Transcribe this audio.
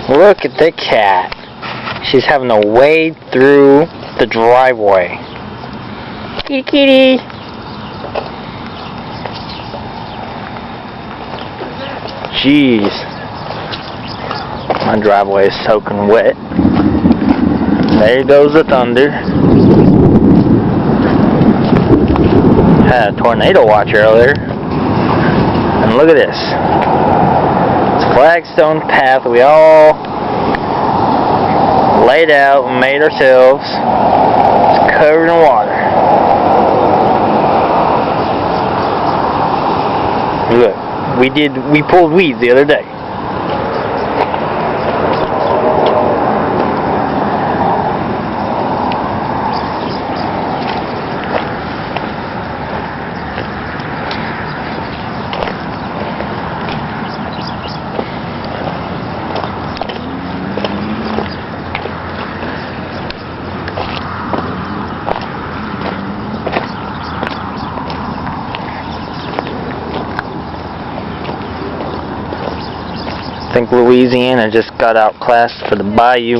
Look at the cat. She's having to wade through the driveway. Kitty kitty. Jeez. My driveway is soaking wet. There goes the thunder. Had a tornado watch earlier. And look at this. It's a flagstone path we all laid out and made ourselves. It's covered in water. Look, we pulled weeds the other day. I think Louisiana just got outclassed for the bayou.